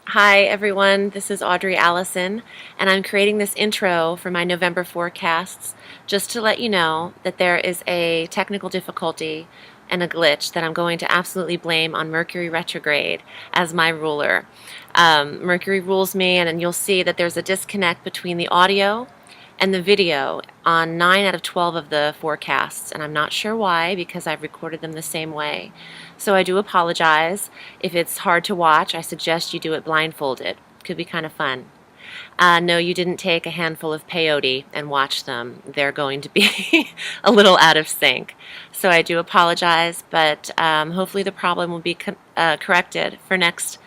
Hi everyone, this is Audrey Alison, and I'm creating this intro for my November forecasts just to let you know that there is a technical difficulty and a glitch that I'm going to absolutely blame on Mercury retrograde as my ruler. Mercury rules me, and you'll see that there's a disconnect between the audio and the video on 9 out of 12 of the forecasts, and I'm not sure why because I've recorded them the same way. So I do apologize. If it's hard to watch, I suggest you do it blindfolded. Could be kind of fun. No, you didn't take a handful of peyote and watch them. They're going to be a little out of sync. So I do apologize, but hopefully the problem will be corrected for next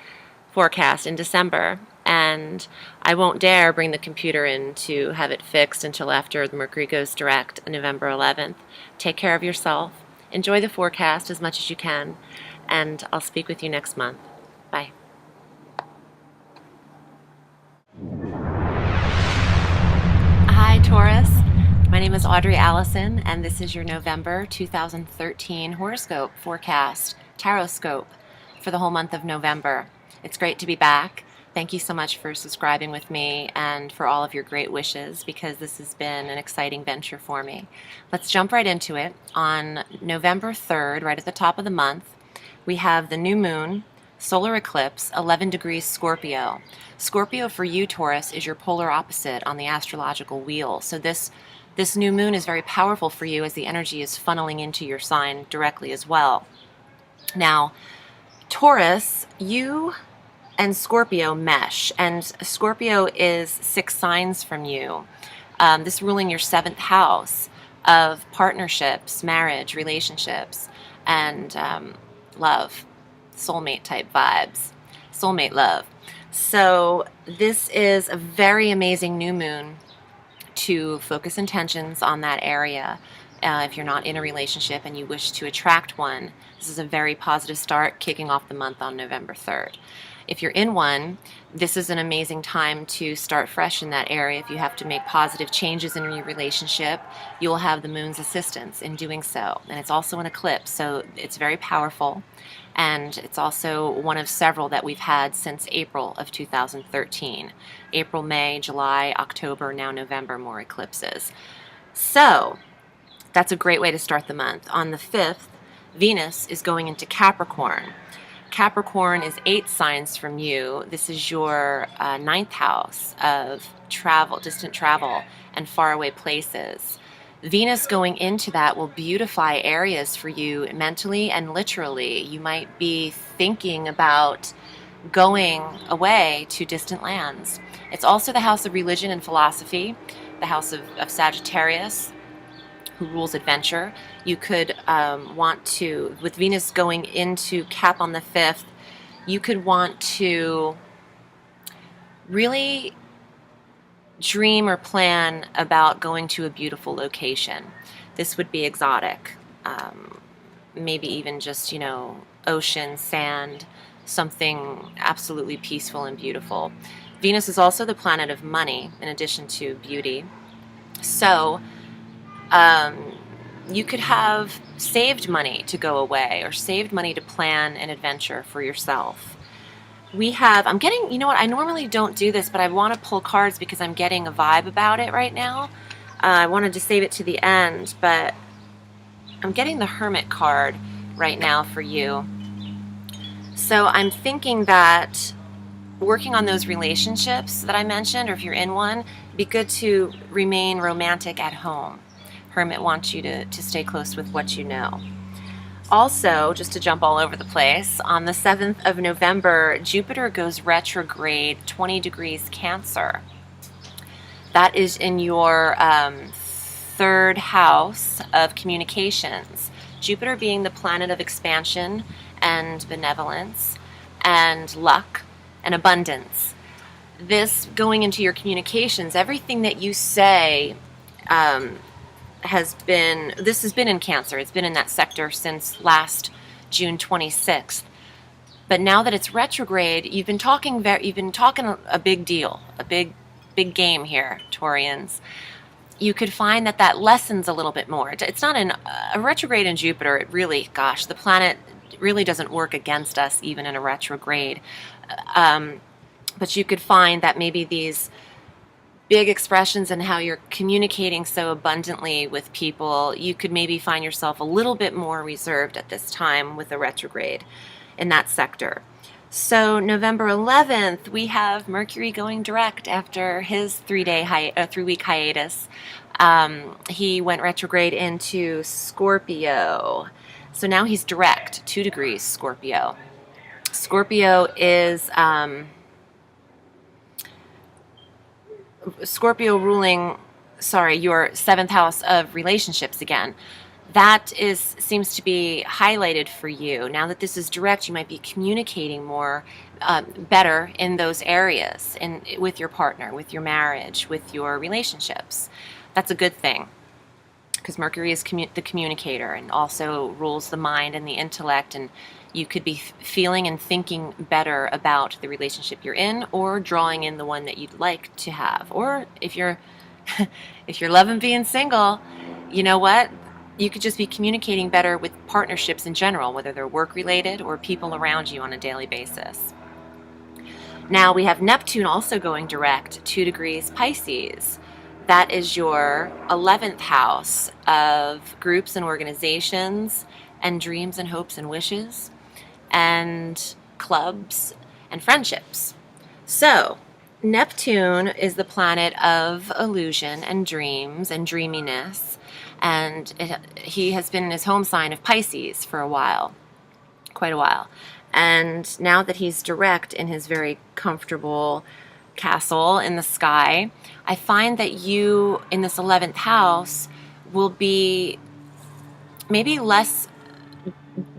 forecast in December. And I won't dare bring the computer in to have it fixed until after the Mercury goes direct on November 11th. Take care of yourself. Enjoy the forecast as much as you can. And I'll speak with you next month. Bye. Hi, Taurus. My name is Audrey Allison, and this is your November 2013 horoscope forecast, Taroscope, for the whole month of November. It's great to be back. Thank you so much for subscribing with me and for all of your great wishes, because this has been an exciting venture for me. Let's jump right into it. On November 3rd, right at the top of the month, we have the new moon, solar eclipse, 11 degrees Scorpio. Scorpio for you, Taurus, is your polar opposite on the astrological wheel. So this new moon is very powerful for you as the energy is funneling into your sign directly as well. Now, Taurus, you and Scorpio mesh, and Scorpio is 6 signs from you. This ruling your 7th house of partnerships, marriage, relationships, and love, soulmate type vibes, soulmate love. So this is a very amazing new moon to focus intentions on that area. If you're not in a relationship and you wish to attract one, this is a very positive start kicking off the month on November 3rd. If you're in one, this is an amazing time to start fresh in that area. If you have to make positive changes in your relationship, you'll have the moon's assistance in doing so. And it's also an eclipse, so it's very powerful. And it's also one of several that we've had since April of 2013. April, May, July, October, now November, more eclipses. So that's a great way to start the month. On the 5th, Venus is going into Capricorn. Capricorn is 8 signs from you. This is your 9th house of travel, distant travel, and faraway places. Venus going into that will beautify areas for you mentally and literally. You might be thinking about going away to distant lands. It's also the house of religion and philosophy, the house of Sagittarius, who rules adventure. You could want to, with Venus going into Cap on the 5th, you could want to really dream or plan about going to a beautiful location. This would be exotic. Maybe even just, ocean, sand, something absolutely peaceful and beautiful. Venus is also the planet of money in addition to beauty. So you could have saved money to go away or saved money to plan an adventure for yourself. I'm getting, you know what, I normally don't do this, but I want to pull cards because I'm getting a vibe about it right now. I wanted to save it to the end, but I'm getting the Hermit card right now for you. So I'm thinking that working on those relationships that I mentioned, or if you're in one, it'd be good to remain romantic at home. Hermit wants you to stay close with what you know. Also, just to jump all over the place, on the 7th of November, Jupiter goes retrograde 20 degrees Cancer. That is in your 3rd house of communications. Jupiter being the planet of expansion and benevolence and luck and abundance. This going into your communications, everything that you say has been in Cancer. It's been in that sector since last June 26th. But now that it's retrograde, you've been talking a big deal, a big game here, Taurians. You could find that lessens a little bit more. It's not a retrograde in Jupiter. It really, the planet really doesn't work against us even in a retrograde. But you could find that maybe these big expressions and how you're communicating so abundantly with people, you could maybe find yourself a little bit more reserved at this time with a retrograde in that sector. So November 11th, we have Mercury going direct after his 3-week hiatus. He went retrograde into Scorpio. So now he's direct, 2 degrees Scorpio. Scorpio is Scorpio ruling, your 7th house of relationships again. That seems to be highlighted for you. Now that this is direct, you might be communicating more, better in those areas, with your partner, with your marriage, with your relationships. That's a good thing, because Mercury is the communicator and also rules the mind and the intellect, and you could be feeling and thinking better about the relationship you're in, or drawing in the one that you'd like to have. Or if you're if you're loving being single, you know what? You could just be communicating better with partnerships in general, whether they're work related or people around you on a daily basis. Now we have Neptune also going direct, 2 degrees Pisces. That is your 11th house of groups and organizations and dreams and hopes and wishes and clubs and friendships. So Neptune is the planet of illusion and dreams and dreaminess, and he has been in his home sign of Pisces for a while, quite a while. And now that he's direct in his very comfortable castle in the sky, I find that you in this 11th house will be maybe less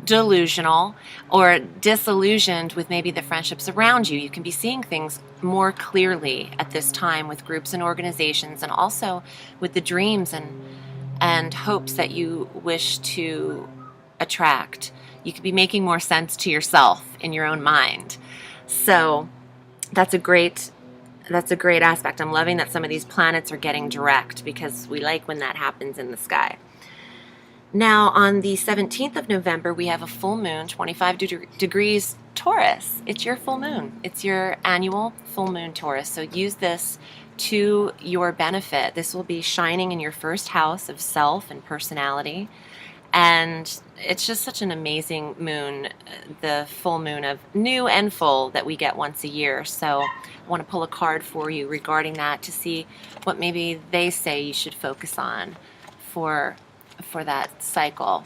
delusional or disillusioned with maybe the friendships around you. You can be seeing things more clearly at this time with groups and organizations, and also with the dreams and hopes that you wish to attract. You could be making more sense to yourself in your own mind. So that's a great aspect. I'm loving that some of these planets are getting direct, because we like when that happens in the sky. Now, on the 17th of November, we have a full moon, 25 degrees Taurus. It's your full moon. It's your annual full moon, Taurus. So use this to your benefit. This will be shining in your first house of self and personality. And it's just such an amazing moon, the full moon of new and full that we get once a year. So I want to pull a card for you regarding that to see what maybe they say you should focus on for that cycle.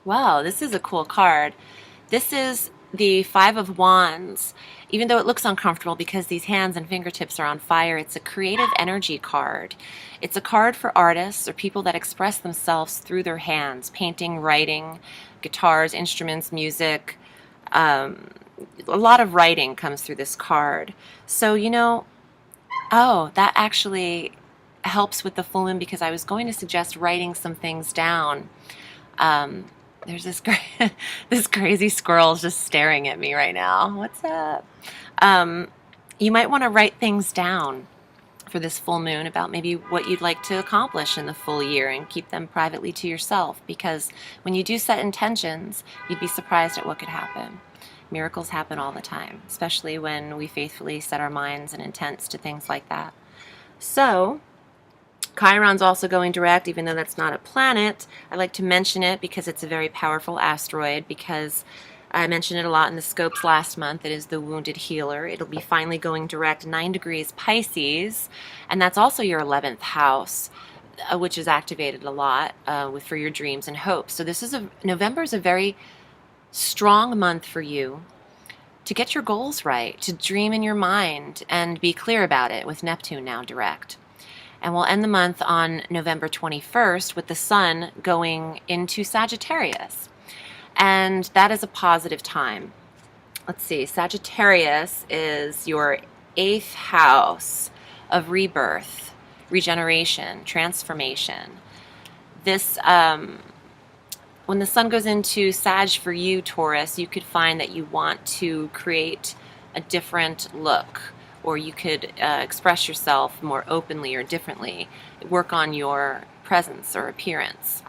Wow, this is a cool card. This is the 5 of Wands. Even though it looks uncomfortable because these hands and fingertips are on fire, it's a creative energy card. It's a card for artists or people that express themselves through their hands, painting, writing, guitars, instruments, music. A lot of writing comes through this card. So, that actually helps with the full moon, because I was going to suggest writing some things down. There's this crazy squirrel just staring at me right now. What's up? You might want to write things down for this full moon about maybe what you'd like to accomplish in the full year, and keep them privately to yourself, because when you do set intentions, you'd be surprised at what could happen. Miracles happen all the time, especially when we faithfully set our minds and intents to things like that. So Chiron's also going direct, even though that's not a planet. I like to mention it because it's a very powerful asteroid, because I mentioned it a lot in the scopes last month. It is the wounded healer. It'll be finally going direct, 9 degrees Pisces, and that's also your 11th house, which is activated a lot for your dreams and hopes. So November is a very strong month for you to get your goals right, to dream in your mind and be clear about it, with Neptune now direct. And we'll end the month on November 21st with the sun going into Sagittarius. And that is a positive time. Let's see, Sagittarius is your 8th house of rebirth, regeneration, transformation. This, when the sun goes into Sag for you, Taurus, you could find that you want to create a different look, or you could express yourself more openly or differently, work on your presence or appearance.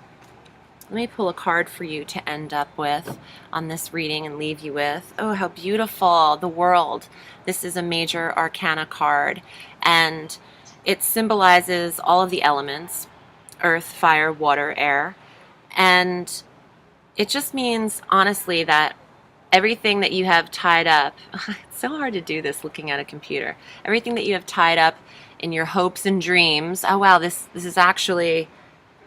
Let me pull a card for you to end up with on this reading and leave you with. Oh, how beautiful. The World. This is a major arcana card, and it symbolizes all of the elements: earth, fire, water, air. And it just means, honestly, that everything that you have tied up, it's so hard to do this looking at a computer, everything that you have tied up in your hopes and dreams. Oh wow, this is actually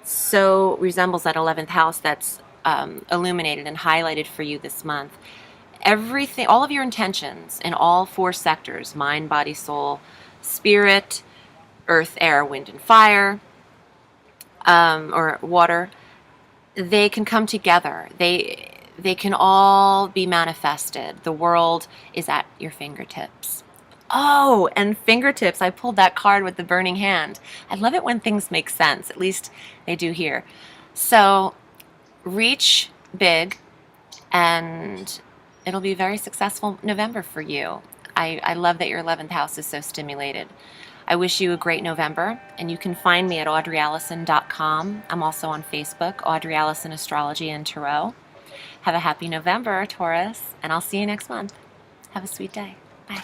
so resembles that 11th house that's illuminated and highlighted for you this month. Everything, all of your intentions in all 4 sectors: mind, body, soul, spirit, earth, air, wind, and fire, or water, they can come together. They can all be manifested. The world is at your fingertips. Oh, and fingertips. I pulled that card with the burning hand. I love it when things make sense. At least they do here. So reach big, and it'll be a very successful November for you. I love that your 11th house is so stimulated. I wish you a great November, and you can find me at audreyallison.com. I'm also on Facebook, Audrey Allison Astrology and Tarot. Have a happy November, Taurus, and I'll see you next month. Have a sweet day. Bye.